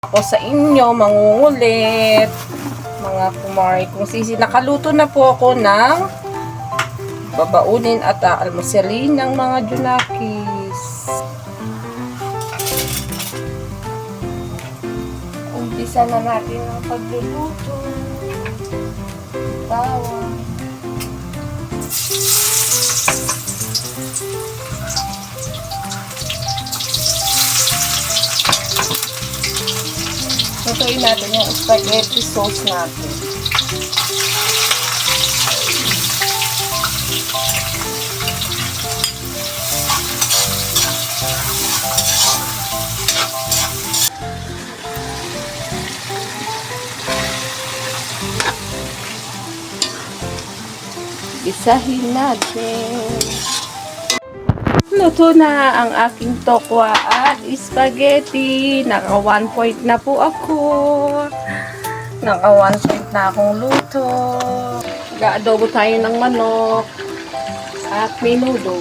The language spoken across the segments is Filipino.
Ako sa inyo, mangungulit. Mga kumari kung sisi. Nakaluto na po ako ng babaunin at almusalin ng mga junakis. Umpisa na natin ang pagluluto. Bawang. Lutuin natin yung spaghetti sauce natin. Isahin natin. Luto na ang aking tokwa at spaghetti. Naka 1 point na po ako. Naka 1 point na akong luto. Ga-adobo tayo ng manok at menudo.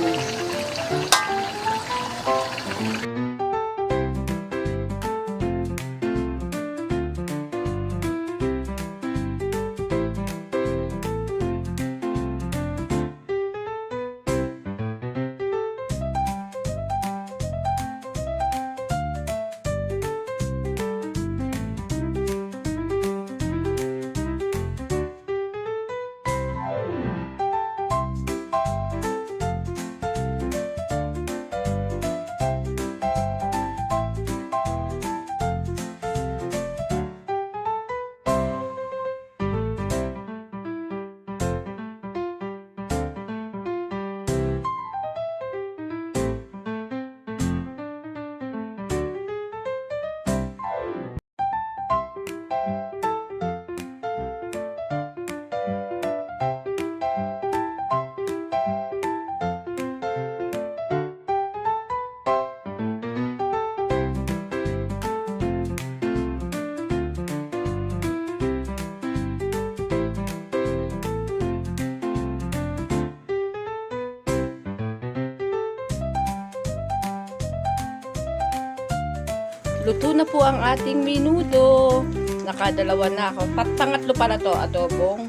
Luto na po ang ating menudo. Nakadalawa na ako. Pangatlo pala to, adobong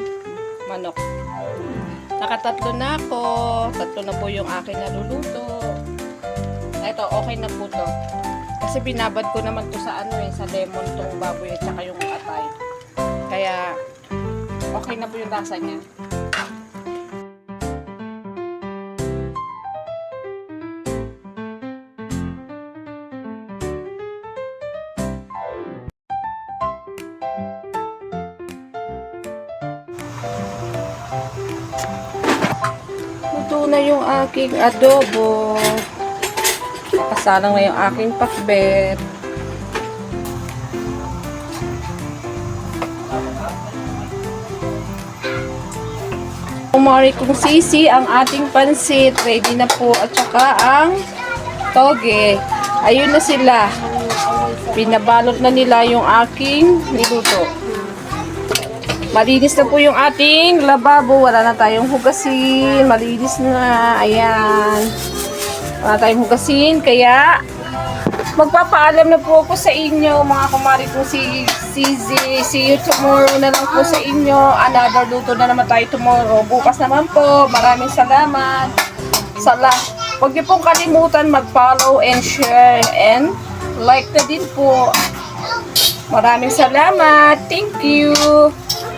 manok. Nakatatlo na ako. Tatlo na po yung aking naluluto. Ito, okay na po to. Kasi binabad ko naman to sa sa lemon tong baboy at saka yung atay. Kaya, okay na po yung lasa niya. Luto na yung aking adobo. Nakasalang na yung aking pakbet. Kumari kung sisi ang ating pansit. Ready na po. At saka ang toge. Ayun na sila. Pinabalot na nila yung aking niluto. Malinis na po yung ating lababo. Wala na tayong hugasin. Malinis na. Ayan. Wala tayong hugasin. Kaya, magpapaalam na po ako sa inyo, mga kumari kong si Zizi. See you tomorrow na lang po sa inyo. Another luto na naman tayo tomorrow. Bukas naman po. Maraming salamat. Huwag niyo pong kalimutan mag-follow and share and like na din po. Maraming salamat. Thank you.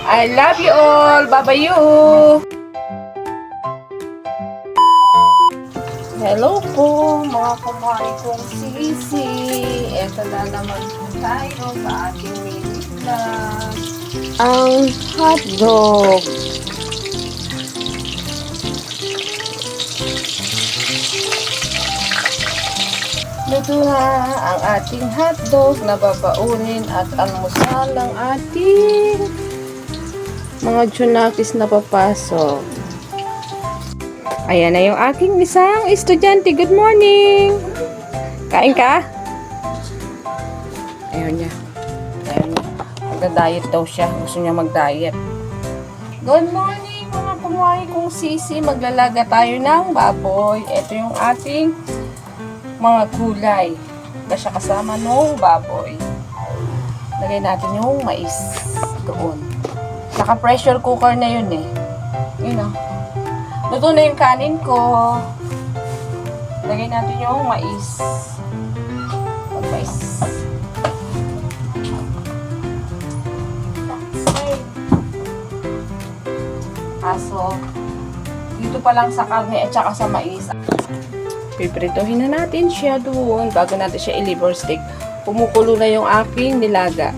I love you all. Bye-bye you. Hello po, mga kumari kong sisi. Ito na naman po tayo sa ating mini vlog. Ang hotdog. Luto na ang ating hotdog na babaunin at almusal ng ating mga junakis na papasok. Ayan na yung aking isang estudyante. Good morning! Kain ka? Ayun niya. Ayun niya. Magda-diet daw siya. Gusto niya mag-diet. Good morning mga kumari kong sisi. Maglalaga tayo ng baboy. Ito yung ating mga gulay. Kasi kasama nung baboy. Lagay natin yung mais doon. Naka-pressure cooker na yun eh. Yun o. Luto na yung kanin ko. Lagay natin yung mais. Mais. Kaso, dito pa lang sa karne at saka sa mais. Pipritohin na natin siya doon bago natin siya i-liver steak. Kumukulo na yung aking nilaga.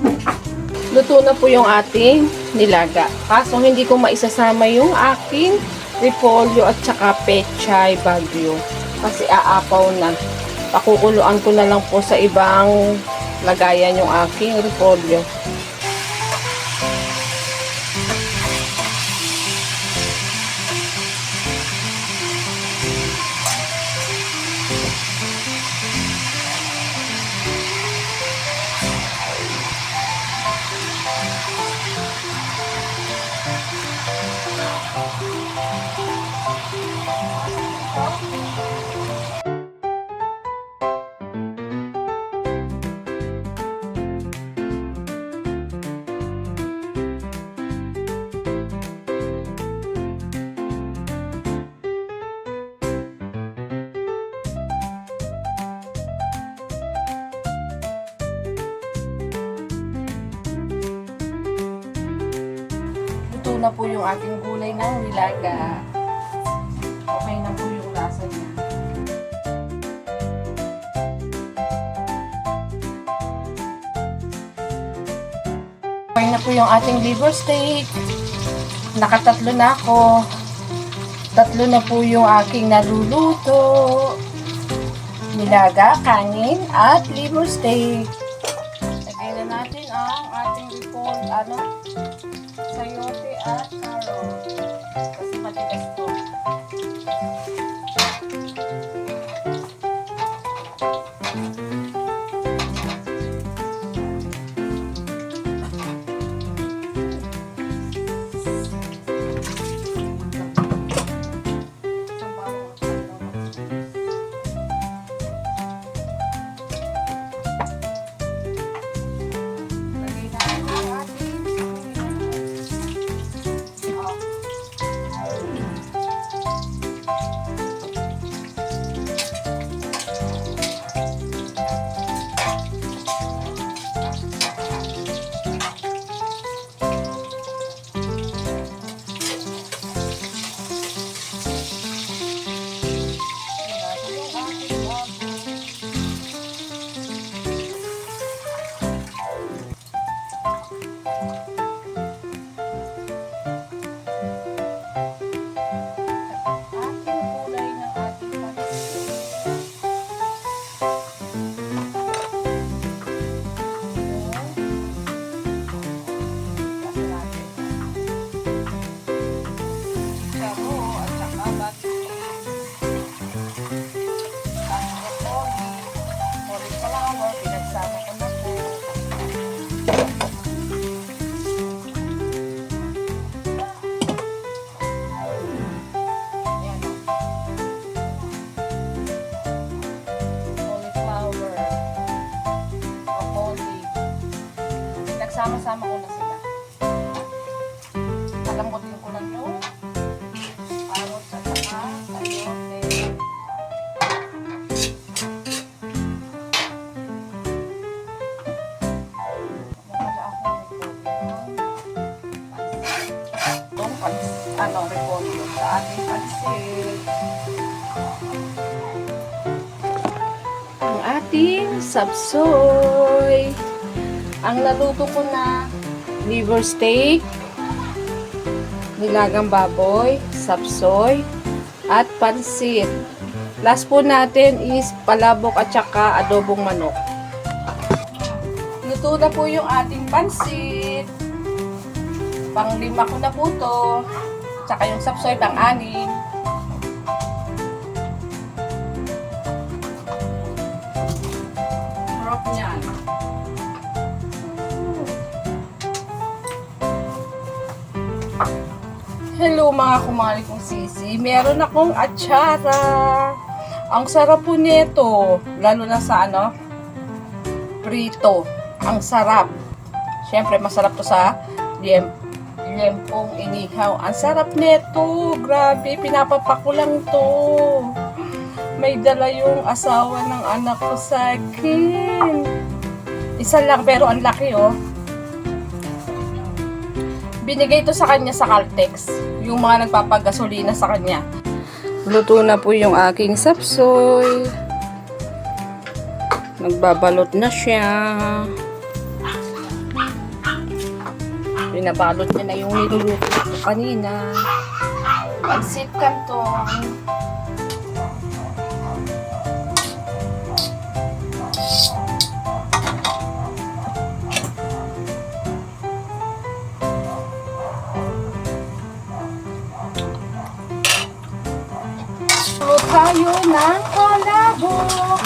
Luto na po yung ating nilaga. Kaso hindi ko maisasama yung aking repolyo at saka pechay bagyo. Kasi aapaw na. Pakukuluan ko na lang po sa ibang lagayan yung aking repolyo. Luto na po yung ating gulay ng nilaga. Okay na po yung lasa niya. Okay na po yung ating liver steak. Nakatatlo na ako. Tatlo na po yung aking naluluto. Nilaga, kanin, at liver steak. Lagay na natin ang ating sayote at carrot. Kasi matigas to. Sama-sama ko na sila. Palambutin ko lang yung carrots at saka sayote. Itong repolyo sa ating pansit. Ang ating sapsoy. Ang naluto ko na liver steak, nilagang baboy, sapsoy, at pansit. Last po natin is palabok at saka adobong manok. Luto na po yung ating pansit. Pang-5 ko na po to. Tsaka yung sapsoy, pang-6. Sarap niyan. Hello mga kumari kong sisi. Meron akong atsara. Ang sarap po nito. Lalo na sa prito. Ang sarap. Siyempre, masarap to sa liempong inihaw. Ang sarap nito. Grabe, pinapapako lang to. May dala yung asawa ng anak ko sa akin. Isa lang, pero ang laki, oh. Binigay to sa kanya sa Caltex. Yung mga nagpapagasolina sa kanya. Luto na po yung aking sapsoy. Nagbabalot na siya. Pinabalot niya na yung niluluto ko kanina. Pansit canton. Luto tayo ng palabok.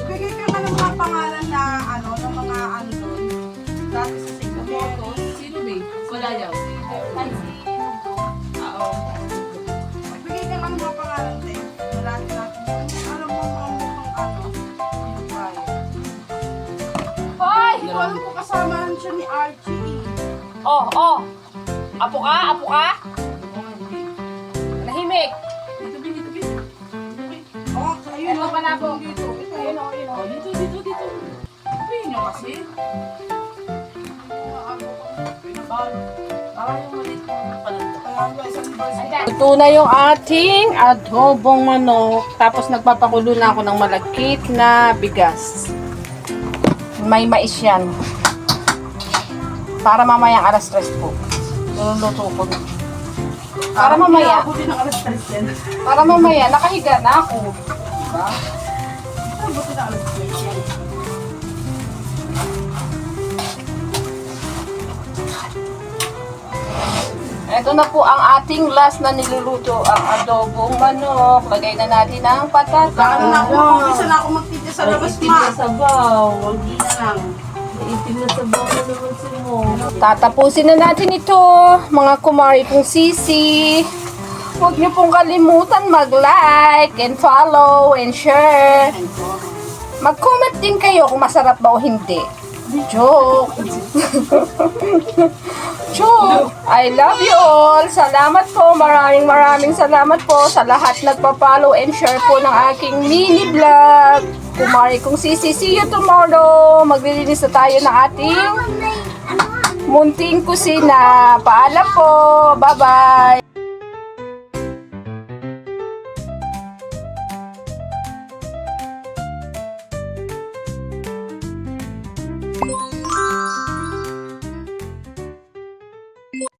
Bigay ka nga ng mga pangalan na ano, ng mga ano doon. Dati sa Singapore. Sino ba? Wala yaw. Ay, Oo. Bigay ka nga ng mga pangalan din. Wala natin. Alam mo mga mukhang ano. Yung bayan. Hoy! Hindi ko alam kung kasama rin siya ni Archie. Oh, oh! Apo ka? Apo ka? Nahimik! Dito, dito, dito. Oh, ayun. Ito pa na po. Dito. Ito. Ayun, oh, ayun, oh. Dito, dito, dito. Sabihin niyo kasi. Ito na yung ating adobong manok. Tapos nagpapakulo na ako ng malagkit na bigas. May mais yan. Para mamayang alas 3 po. Luluto ko na. Para mamaya, Ako din ang alas 3 din. para mamaya, nakahiga na ako. Diba? Buti na alas 3 yan. Ito na po ang ating last na niluluto, ang adobong manok. Lagay na natin ang Baka na ako, patata. isa na ako magtitya sa labas, ma. sabaw. Hindi na lang. Itim na sabaw na naman si mo. Tatapusin na natin ito, mga kumari kong sisi. Huwag niyo pong kalimutan mag-like and follow and share. Mag-comment din kayo kung masarap ba o hindi. Joke. Joke. I love you all. Salamat po. Maraming salamat po sa lahat nagpa-follow and share po ng aking mini vlog. Kumari kong sisi. See you tomorrow. Maglilinis na tayo ng ating munting kusina. Paalam po. Bye-bye.